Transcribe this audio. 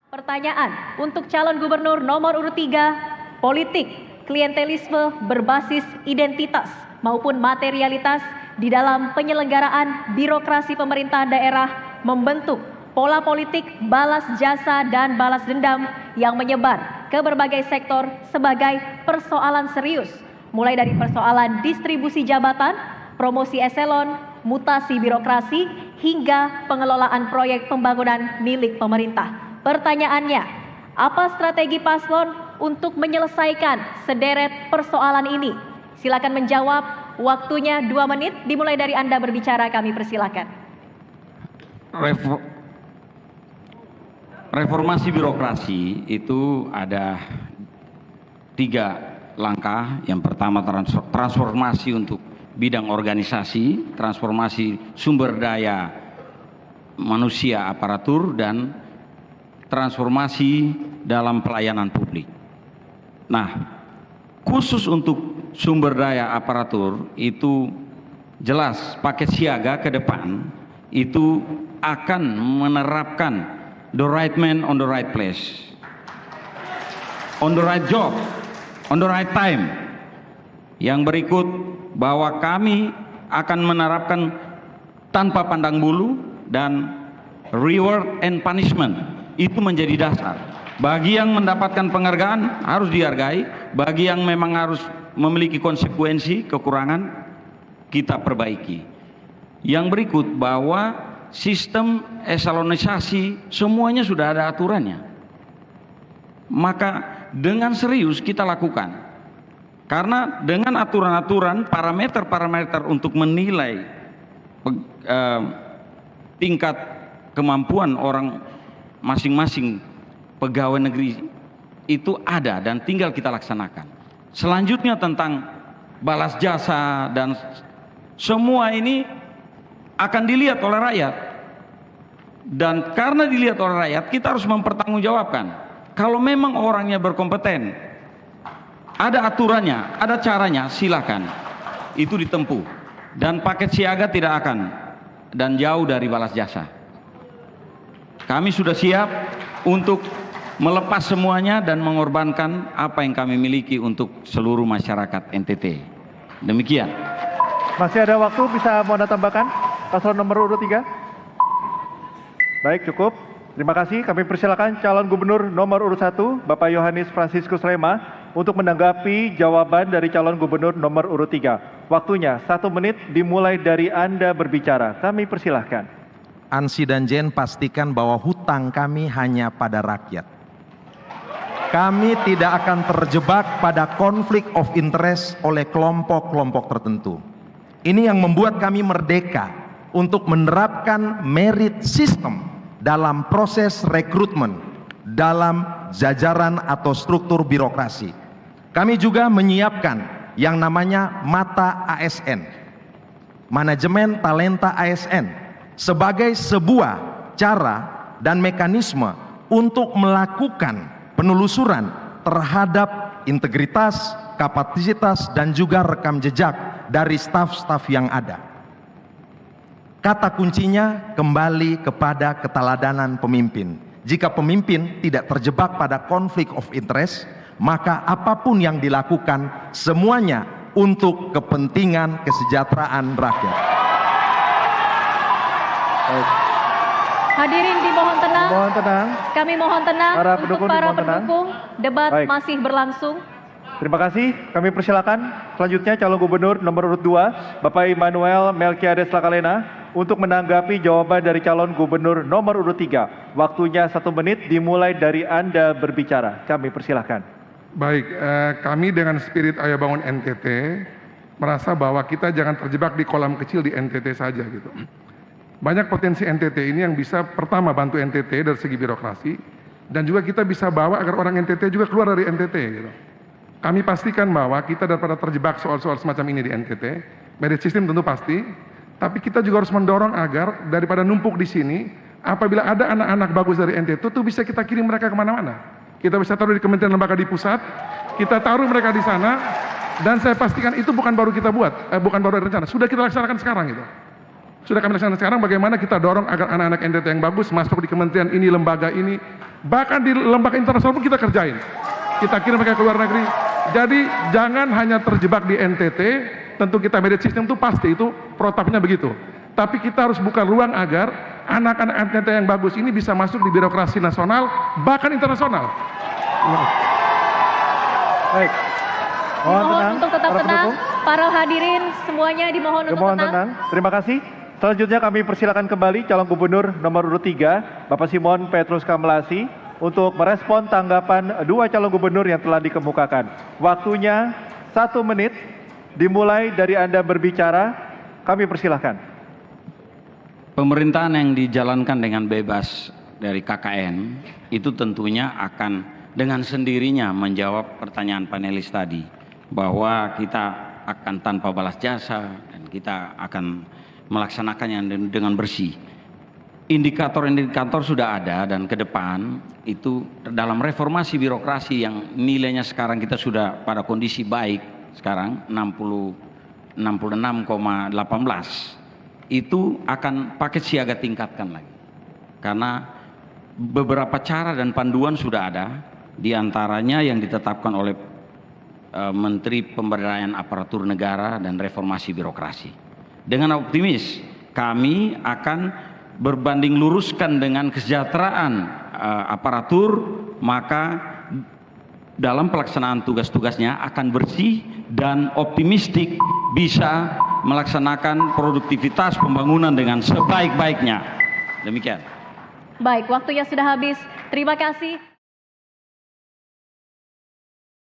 Pertanyaan untuk calon gubernur nomor urut 3, politik, klientelisme berbasis identitas maupun materialitas di dalam penyelenggaraan birokrasi pemerintah daerah membentuk pola politik balas jasa dan balas dendam yang menyebar ke berbagai sektor sebagai persoalan serius, mulai dari persoalan distribusi jabatan, promosi eselon, mutasi birokrasi, hingga pengelolaan proyek pembangunan milik pemerintah. Pertanyaannya, apa strategi paslon untuk menyelesaikan sederet persoalan ini? Silakan menjawab, waktunya 2 menit, dimulai dari Anda berbicara, kami persilakan. Reformasi birokrasi itu ada 3 langkah. Yang pertama transformasi untuk bidang organisasi, transformasi sumber daya manusia aparatur, dan transformasi dalam pelayanan publik. Nah, khusus untuk sumber daya aparatur itu jelas paket siaga ke depan itu akan menerapkan the right man on the right place, on the right job, on the right time. Yang berikut bahwa kami akan menerapkan tanpa pandang bulu dan reward and punishment. Itu menjadi dasar. Bagi yang mendapatkan penghargaan harus dihargai, bagi yang memang harus memiliki konsekuensi, kekurangan, kita perbaiki. Yang berikut bahwa sistem eselonisasi semuanya sudah ada aturannya. Maka dengan serius kita lakukan. Karena dengan aturan-aturan, parameter-parameter untuk menilai tingkat kemampuan orang masing-masing pegawai negeri itu ada dan tinggal kita laksanakan. Selanjutnya tentang balas jasa dan semua ini akan dilihat oleh rakyat. Dan karena dilihat oleh rakyat, kita harus mempertanggungjawabkan. Kalau memang orangnya berkompeten, ada aturannya, ada caranya, silakan. Itu ditempuh. Dan paket siaga tidak akan dan jauh dari balas jasa. Kami sudah siap untuk melepas semuanya dan mengorbankan apa yang kami miliki untuk seluruh masyarakat NTT. Demikian. Masih ada waktu, bisa mau Anda tambahkan? Paslon nomor urut 3. Baik, cukup. Terima kasih. Kami persilakan calon gubernur nomor urut 1, Bapak Yohanes Fransiskus Lema, untuk menanggapi jawaban dari calon gubernur nomor urut 3. Waktunya 1 menit, dimulai dari Anda berbicara. Kami persilahkan. Ansi dan Jen, pastikan bahwa hutang kami hanya pada rakyat. Kami tidak akan terjebak pada konflik of interest oleh kelompok-kelompok tertentu. Ini yang membuat kami merdeka untuk menerapkan merit system dalam proses rekrutmen dalam jajaran atau struktur birokrasi. Kami juga menyiapkan yang namanya mata ASN, manajemen talenta ASN, sebagai sebuah cara dan mekanisme untuk melakukan penelusuran terhadap integritas, kapasitas, dan juga rekam jejak dari staf-staf yang ada. Kata kuncinya kembali kepada keteladanan pemimpin. Jika pemimpin tidak terjebak pada konflik of interest, maka apapun yang dilakukan semuanya untuk kepentingan kesejahteraan rakyat. Hadirin dimohon tenang. Mohon tenang. Kami mohon tenang untuk para pendukung. Debat Baik. masih berlangsung. Terima kasih. Kami persilakan selanjutnya calon gubernur nomor urut 2, Bapak Immanuel Melkiades Lakalena, untuk menanggapi jawaban dari calon gubernur nomor urut 3. Waktunya 1 menit, dimulai dari Anda berbicara. Kami persilakan. Baik, kami dengan spirit Ayo Bangun NTT merasa bahwa kita jangan terjebak di kolam kecil di NTT saja gitu. Banyak potensi NTT ini yang bisa pertama bantu NTT dari segi birokrasi, dan juga kita bisa bawa agar orang NTT juga keluar dari NTT gitu. Kami pastikan bahwa kita daripada terjebak soal-soal semacam ini di NTT, merit system tentu pasti, tapi kita juga harus mendorong agar daripada numpuk di sini, apabila ada anak-anak bagus dari NTT itu bisa kita kirim mereka kemana-mana. Kita bisa taruh di kementerian lembaga di pusat, kita taruh mereka di sana, dan saya pastikan itu bukan baru kita buat, bukan baru rencana, sudah kita laksanakan sekarang gitu. sudah kami laksanakan. Sekarang bagaimana kita dorong agar anak-anak NTT yang bagus masuk di kementerian ini, lembaga ini, bahkan di lembaga internasional pun kita kerjain. Kita kirim mereka ke luar negeri. Jadi jangan hanya terjebak di NTT, tentu kita merit system itu pasti, itu protapnya begitu. Tapi kita harus buka ruang agar anak-anak NTT yang bagus ini bisa masuk di birokrasi nasional, bahkan internasional. Baik. Dimohon untuk tetap para tenang. pendukung. Para hadirin semuanya dimohon untuk Dimohon tenang. tenang. Terima kasih. Selanjutnya kami persilakan kembali calon gubernur nomor urut 3, Bapak Simon Petrus Kamlasi, untuk merespon tanggapan dua calon gubernur yang telah dikemukakan. Waktunya 1 menit, dimulai dari Anda berbicara, kami persilahkan. Pemerintahan yang dijalankan dengan bebas dari KKN itu tentunya akan dengan sendirinya menjawab pertanyaan panelis tadi, bahwa kita akan tanpa balas jasa dan kita akan melaksanakannya dengan bersih. Indikator-indikator sudah ada, dan ke depan itu dalam reformasi birokrasi yang nilainya sekarang kita sudah pada kondisi baik, sekarang 66,18, itu akan paket siaga tingkatkan lagi. Karena beberapa cara dan panduan sudah ada, diantaranya yang ditetapkan oleh Menteri Pemberdayaan Aparatur Negara dan Reformasi Birokrasi. Dengan optimis, kami akan berbanding luruskan dengan kesejahteraan aparatur, maka dalam pelaksanaan tugas-tugasnya akan bersih dan optimistik bisa melaksanakan produktivitas pembangunan dengan sebaik-baiknya. Demikian. Baik, waktunya sudah habis. Terima kasih.